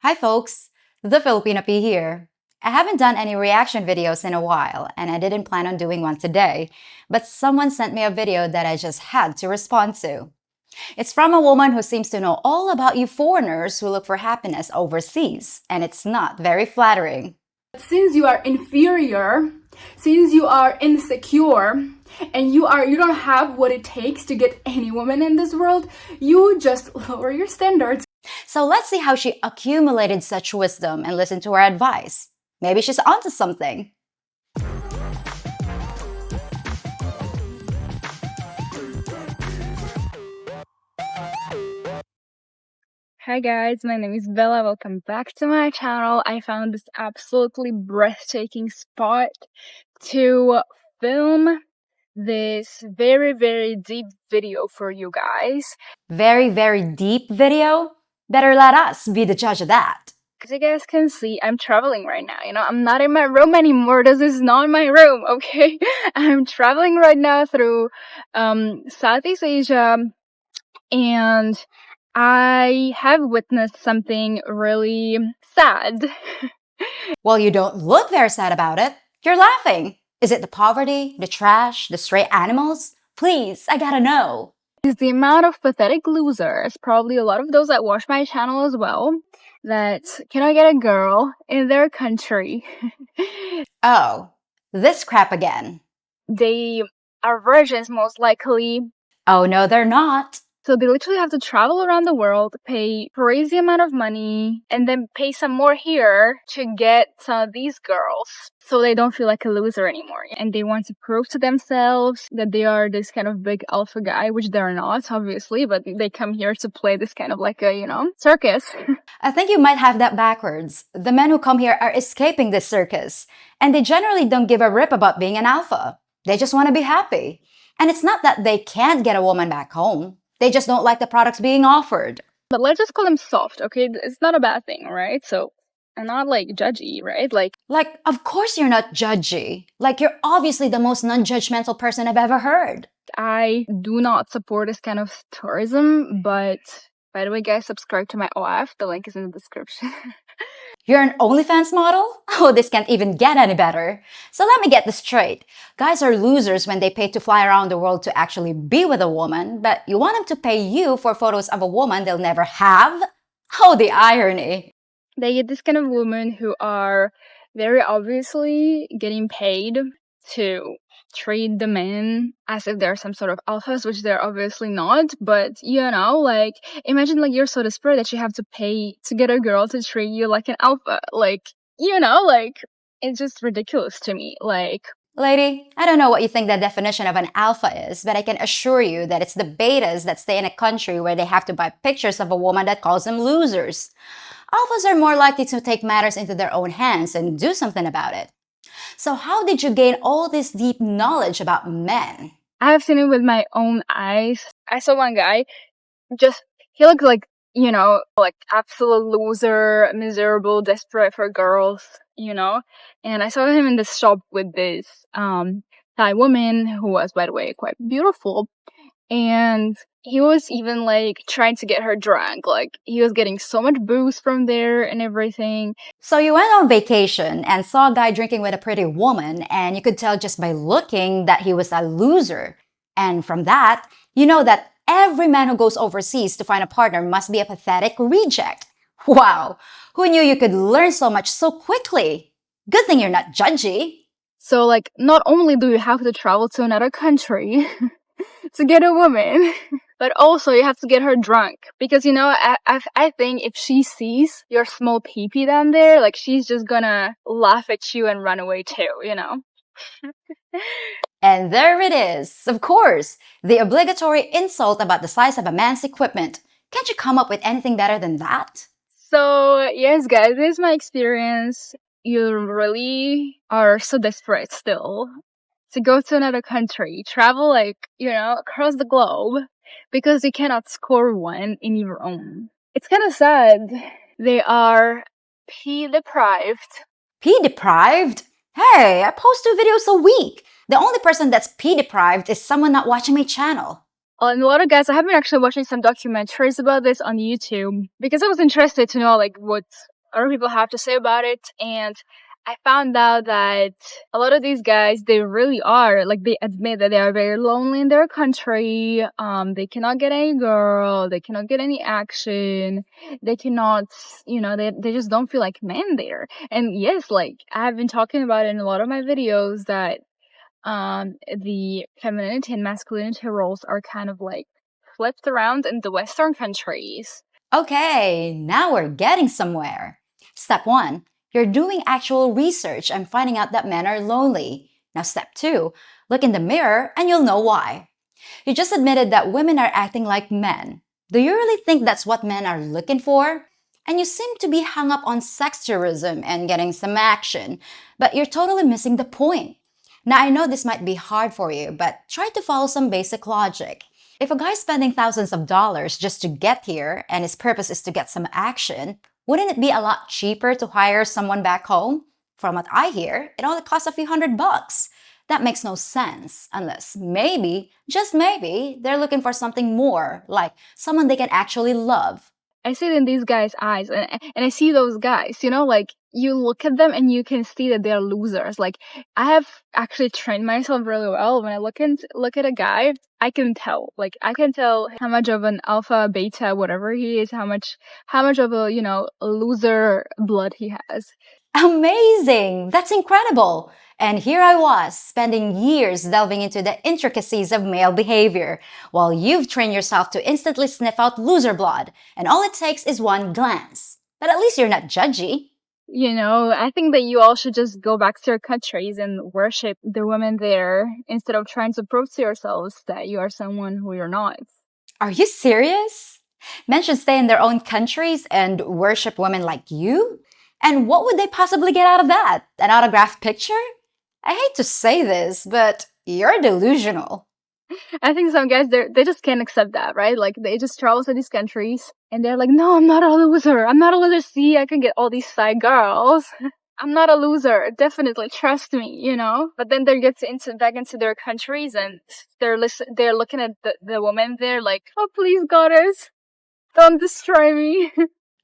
Hi folks, the Filipino P here. I haven't done any reaction videos in a while, and I didn't plan on doing one today, but someone sent me a video that I just had to respond to. It's from a woman who seems to know all about you foreigners who look for happiness overseas, and it's not very flattering. Since you are inferior, since you are insecure, and you don't have what it takes to get any woman in this world, you just lower your standards. So let's see how she accumulated such wisdom and listen to her advice. Maybe she's onto something. Hi guys, my name is Bella. Welcome back to my channel. I found this absolutely breathtaking spot to film this very deep video for you guys. Very deep video? Better let us be the judge of that. As you guys can see, I'm traveling right now. I'm not in my room anymore. This is not my room, okay? I'm traveling right now through Southeast Asia, and I have witnessed something really sad. Well, you don't look very sad about it. You're laughing. Is it the poverty, the trash, the stray animals? Please, I gotta know. Is the amount of pathetic losers, probably a lot of those that watch my channel as well, that cannot get a girl in their country. Oh, this crap again. They are virgins most likely. Oh no, they're not. So they literally have to travel around the world, pay crazy amount of money, and then pay some more here to get some of these girls so they don't feel like a loser anymore. And they want to prove to themselves that they are this kind of big alpha guy, which they're not, obviously, but they come here to play this kind of like a, circus. I think you might have that backwards. The men who come here are escaping this circus, and they generally don't give a rip about being an alpha. They just want to be happy. And it's not that they can't get a woman back home. They just don't like the products being offered. But let's just call them soft, okay? It's not a bad thing, right? So I'm not like judgy, right? Like, of course you're not judgy. You're obviously the most non-judgmental person I've ever heard. I do not support this kind of tourism, but by the way, guys, subscribe to my OF. The link is in the description. You're an OnlyFans model? Oh, this can't even get any better. So let me get this straight. Guys are losers when they pay to fly around the world to actually be with a woman, but you want them to pay you for photos of a woman they'll never have? Oh, the irony. They get this kind of women who are very obviously getting paid to treat the men as if they're some sort of alphas, which they're obviously not. But imagine you're so desperate that you have to pay to get a girl to treat you like an alpha. It's just ridiculous to me. Lady, I don't know what you think the definition of an alpha is, but I can assure you that it's the betas that stay in a country where they have to buy pictures of a woman that calls them losers. Alphas are more likely to take matters into their own hands and do something about it. So how did you gain all this deep knowledge about men? I have seen it with my own eyes. I saw one guy, he looked like absolute loser, miserable, desperate for girls, and I saw him in this shop with this Thai woman who was, by the way, quite beautiful, and he was even trying to get her drunk. He was getting so much booze from there and everything. So you went on vacation and saw a guy drinking with a pretty woman, and you could tell just by looking that he was a loser. And from that, you know that every man who goes overseas to find a partner must be a pathetic reject. Wow, who knew you could learn so much so quickly? Good thing you're not judgy. So not only do you have to travel to another country to get a woman, but also you have to get her drunk. Because, I think if she sees your small pee-pee down there, she's just gonna laugh at you and run away too, And there it is, of course, the obligatory insult about the size of a man's equipment. Can't you come up with anything better than that? So, yes, guys, this is my experience. You really are so desperate still to go to another country, travel across the globe, because you cannot score one in your own. It's kind of sad. They are pee-deprived. Pee-deprived? Hey, I post 2 videos a week. The only person that's pee-deprived is someone not watching my channel. And a lot of guys, I have been actually watching some documentaries about this on YouTube because I was interested to know what other people have to say about it. And I found out that a lot of these guys, they really are, like, they admit that they are very lonely in their country. They cannot get any girl. They cannot get any action. They cannot, they just don't feel like men there. And yes, like, I've been talking about it in a lot of my videos that the femininity and masculinity roles are kind of like flipped around in the Western countries. Okay, now we're getting somewhere. Step 1, you're doing actual research and finding out that men are lonely. Now step 2, look in the mirror and you'll know why. You just admitted that women are acting like men. Do you really think that's what men are looking for? And you seem to be hung up on sex tourism and getting some action, but you're totally missing the point. Now I know this might be hard for you, but try to follow some basic logic. If a guy's spending thousands of dollars just to get here and his purpose is to get some action, wouldn't it be a lot cheaper to hire someone back home? From what I hear, it only costs a few $100. That makes no sense unless maybe, just maybe, they're looking for something more, like someone they can actually love. I see it in these guys' eyes, and I see those guys, like, you look at them and you can see that they're losers. Like, I have actually trained myself really well. When I look at a guy, I can tell. Like, I can tell how much of an alpha, beta, whatever he is, how much of a, loser blood he has. Amazing! That's incredible! And here I was, spending years delving into the intricacies of male behavior, while you've trained yourself to instantly sniff out loser blood, and all it takes is one glance. But at least you're not judgy. I think that you all should just go back to your countries and worship the women there instead of trying to prove to yourselves that you are someone who you're not. Are you serious? Men should stay in their own countries and worship women like you? And what would they possibly get out of that? An autographed picture? I hate to say this, but you're delusional. I think some guys, they just can't accept that, right? Like, they just travel to these countries and they're like, no, I'm not a loser. I'm not a loser. See, I can get all these side girls. I'm not a loser. Definitely. Trust me, But then they get back into their countries and they're looking at the woman there like, oh, please, goddess, don't destroy me.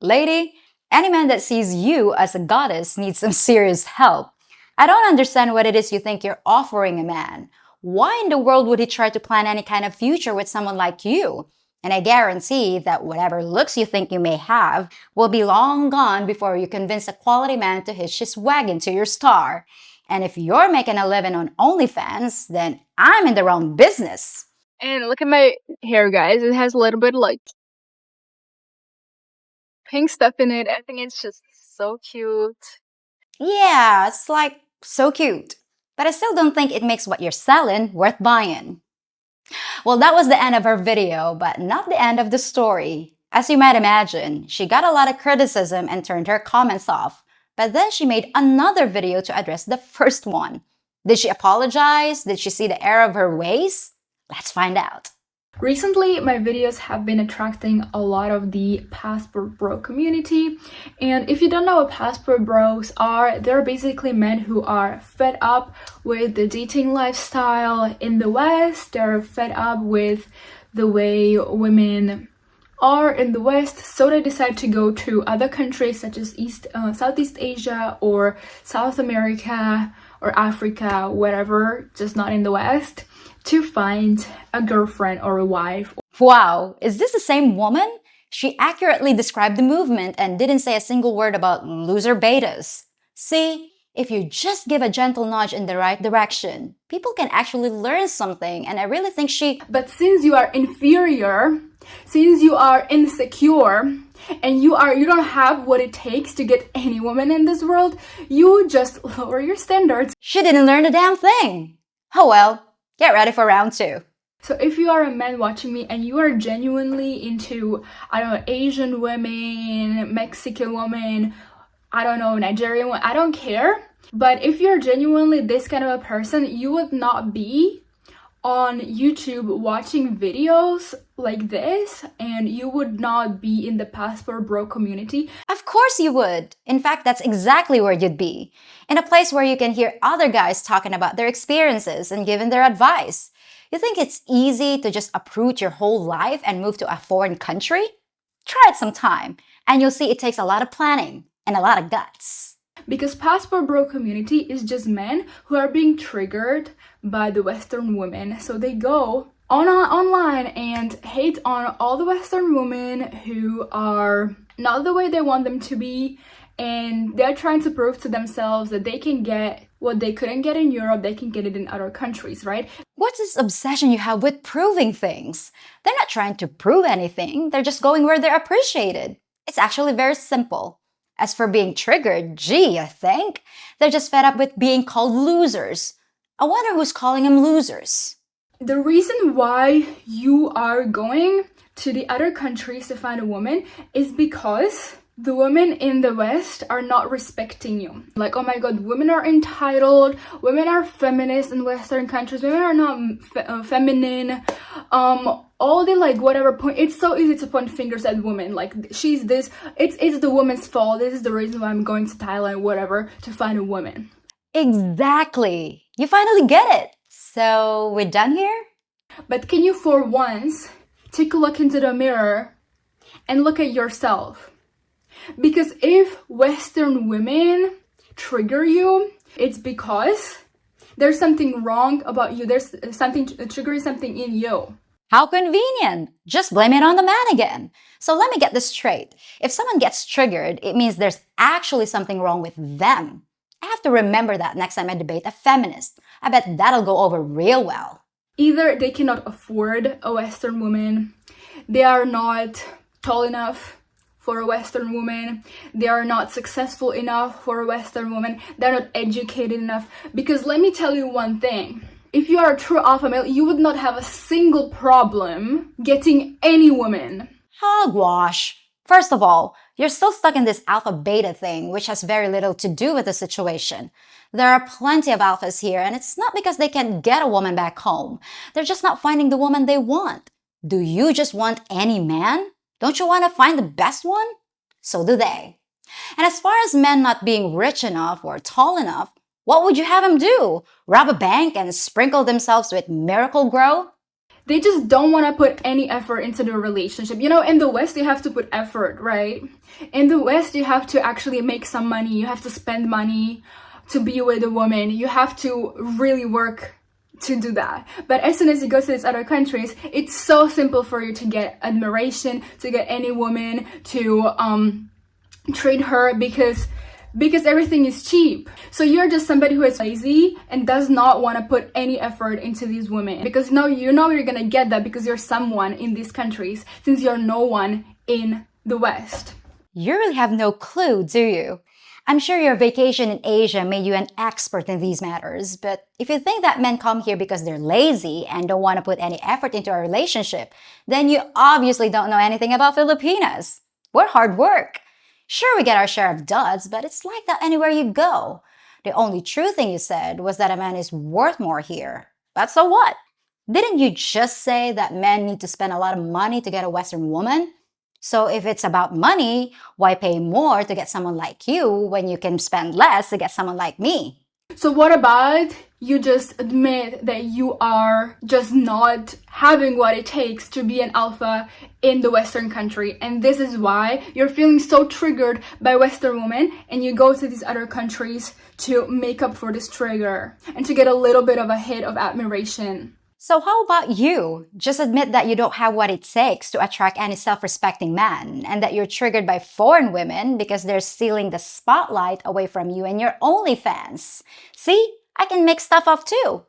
Lady, any man that sees you as a goddess needs some serious help. I don't understand what it is you think you're offering a man. Why in the world would he try to plan any kind of future with someone like you? And I guarantee that whatever looks you think you may have will be long gone before you convince a quality man to hitch his wagon to your star. And if you're making a living on OnlyFans, then I'm in the wrong business. And look at my hair, guys. It has a little bit like pink stuff in it. I think it's just so cute. Yeah, it's like so cute. But I still don't think it makes what you're selling worth buying. Well, that was the end of her video, but not the end of the story. As you might imagine, she got a lot of criticism and turned her comments off. But then she made another video to address the first one. Did she apologize? Did she see the error of her ways? Let's find out. Recently, my videos have been attracting a lot of the passport bro community. And if you don't know what passport bros are, they're basically men who are fed up with the dating lifestyle in the West. They're fed up with the way women are in the West, so they decide to go to other countries such as Southeast Asia or South America or Africa, wherever, just not in the West, to find a girlfriend or a wife. Wow, is this the same woman? She accurately described the movement and didn't say a single word about loser betas. See, if you just give a gentle nudge in the right direction, people can actually learn something, and I really think But since you are inferior, since you are insecure, and you don't have what it takes to get any woman in this world, you just lower your standards. She didn't learn a damn thing. Oh well. Get ready for round 2. So if you are a man watching me and you are genuinely into, Asian women, Mexican women, Nigerian women, I don't care. But if you're genuinely this kind of a person, you would not be on YouTube watching videos like this, and you would not be in the passport bro community. Of course you would. In fact, that's exactly where you'd be. In a place where you can hear other guys talking about their experiences and giving their advice. You think it's easy to just uproot your whole life and move to a foreign country? Try it sometime, and you'll see it takes a lot of planning. and a lot of guts. Because passport bro community is just men who are being triggered by the Western women. So they go online and hate on all the Western women who are not the way they want them to be. And they're trying to prove to themselves that they can get what they couldn't get in Europe, they can get it in other countries, right? What's this obsession you have with proving things? They're not trying to prove anything, they're just going where they're appreciated. It's actually very simple. As for being triggered, gee, I think they're just fed up with being called losers. I wonder who's calling them losers. The reason why you are going to the other countries to find a woman is because the women in the West are not respecting you. Like, oh my god, women are entitled, women are feminist in Western countries, women are not feminine. All the like whatever point, it's so easy to point fingers at women. Like, she's this, it's the woman's fault. This is the reason why I'm going to Thailand, whatever, to find a woman. Exactly. You finally get it. So we're done here? But can you for once take a look into the mirror and look at yourself? Because if Western women trigger you, it's because there's something wrong about you. There's something triggering something in you. How convenient. Just blame it on the man again. So let me get this straight. If someone gets triggered, it means there's actually something wrong with them. I have to remember that next time I debate a feminist. I bet that'll go over real well. Either they cannot afford a Western woman, they are not tall enough for a Western woman, they are not successful enough for a Western woman, they're not educated enough. Because let me tell you one thing, if you are a true alpha male, you would not have a single problem getting any woman. Hogwash. First of all, you're still stuck in this alpha beta thing, which has very little to do with the situation. There are plenty of alphas here, and it's not because they can't get a woman back home. They're just not finding the woman they want. Do you just want any man? Don't you want to find the best one? So do they. And as far as men not being rich enough or tall enough, what would you have them do? Rob a bank and sprinkle themselves with Miracle Grow? They just don't want to put any effort into the relationship. You know, in the West, you have to put effort, right? In the West, you have to actually make some money. You have to spend money to be with a woman. You have to really work to do that. But as soon as you go to these other countries, it's so simple for you to get admiration, to get any woman, to treat her because everything is cheap. So you're just somebody who is lazy and does not want to put any effort into these women, because no, you know you're gonna get that because you're someone in these countries, since you're no one in the West. You really have no clue, do you? I'm sure your vacation in Asia made you an expert in these matters, but if you think that men come here because they're lazy and don't want to put any effort into a relationship, then you obviously don't know anything about Filipinas. We're hard work. Sure, we get our share of duds, but it's like that anywhere you go. The only true thing you said was that a man is worth more here. But so what? Didn't you just say that men need to spend a lot of money to get a Western woman? So if it's about money, why pay more to get someone like you when you can spend less to get someone like me? So what about you just admit that you are just not having what it takes to be an alpha in the Western country, and this is why you're feeling so triggered by Western women, and you go to these other countries to make up for this trigger and to get a little bit of a hit of admiration. So how about you? Just admit that you don't have what it takes to attract any self-respecting man, and that you're triggered by foreign women because they're stealing the spotlight away from you and your OnlyFans. See, I can make stuff up too.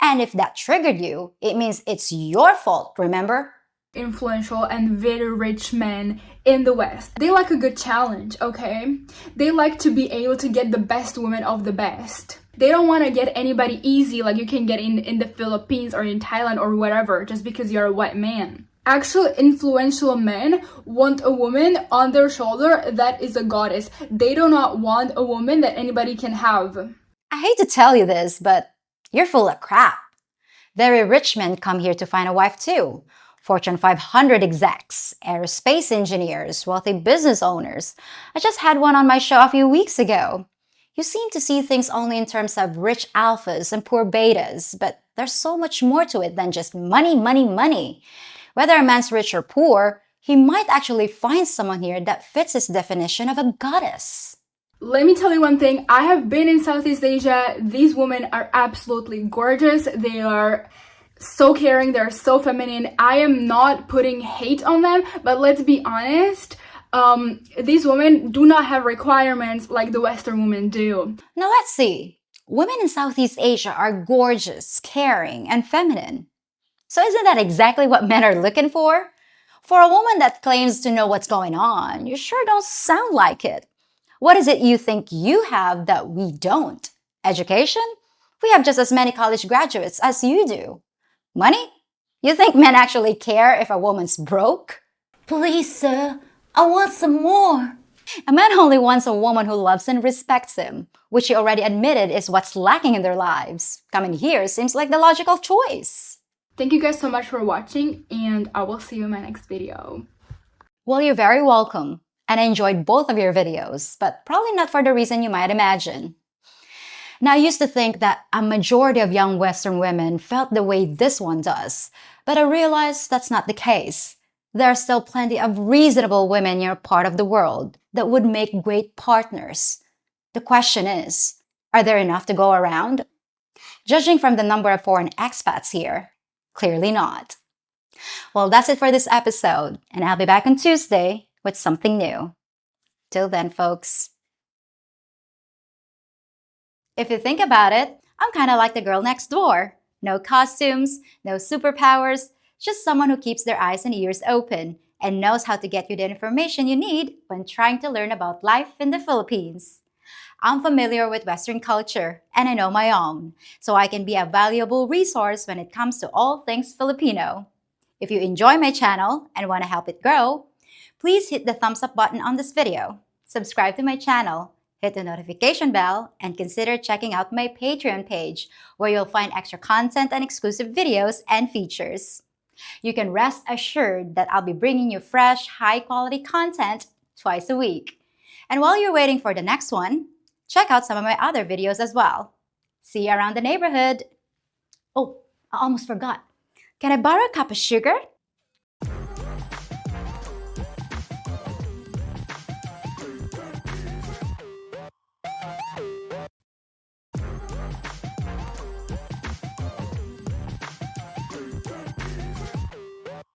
And if that triggered you, it means it's your fault, remember? Influential and very rich men in the West, they like a good challenge, okay? They like to be able to get the best women of the best. They don't want to get anybody easy like you can get in the Philippines or in Thailand or whatever just because you're a white man. Actual influential men want a woman on their shoulder that is a goddess. They do not want a woman that anybody can have. I hate to tell you this, but you're full of crap. Very rich men come here to find a wife too. Fortune 500 execs, aerospace engineers, wealthy business owners. I just had one on my show a few weeks ago. You seem to see things only in terms of rich alphas and poor betas, but there's so much more to it than just money, money, money. Whether a man's rich or poor, he might actually find someone here that fits his definition of a goddess. Let me tell you one thing, I have been in Southeast Asia. These women are absolutely gorgeous. They are so caring, they're so feminine. I am not putting hate on them, but let's be honest, these women do not have requirements like the Western women do. Now let's see. Women in Southeast Asia are gorgeous, caring, and feminine. So isn't that exactly what men are looking for? For a woman that claims to know what's going on, you sure don't sound like it. What is it you think you have that we don't? Education? We have just as many college graduates as you do. Money? You think men actually care if a woman's broke? Please, sir, I want some more. A man only wants a woman who loves and respects him, which he already admitted is what's lacking in their lives. Coming here seems like the logical choice. Thank you guys so much for watching, and I will see you in my next video. Well, you're very welcome. And I enjoyed both of your videos, but probably not for the reason you might imagine. Now, I used to think that a majority of young Western women felt the way this one does, but I realized that's not the case. There are still plenty of reasonable women in your part of the world that would make great partners. The question is, are there enough to go around? Judging from the number of foreign expats here, clearly not. Well, that's it for this episode, and I'll be back on Tuesday with something new. Till then, folks. If you think about it, I'm kind of like the girl next door. No costumes, no superpowers, just someone who keeps their eyes and ears open and knows how to get you the information you need when trying to learn about life in the Philippines. I'm familiar with Western culture and I know my own, so I can be a valuable resource when it comes to all things Filipino. If you enjoy my channel and want to help it grow, please hit the thumbs up button on this video, subscribe to my channel, hit the notification bell, and consider checking out my Patreon page where you'll find extra content and exclusive videos and features. You can rest assured that I'll be bringing you fresh, high-quality content twice a week. And while you're waiting for the next one, check out some of my other videos as well. See you around the neighborhood. Oh, I almost forgot. Can I borrow a cup of sugar?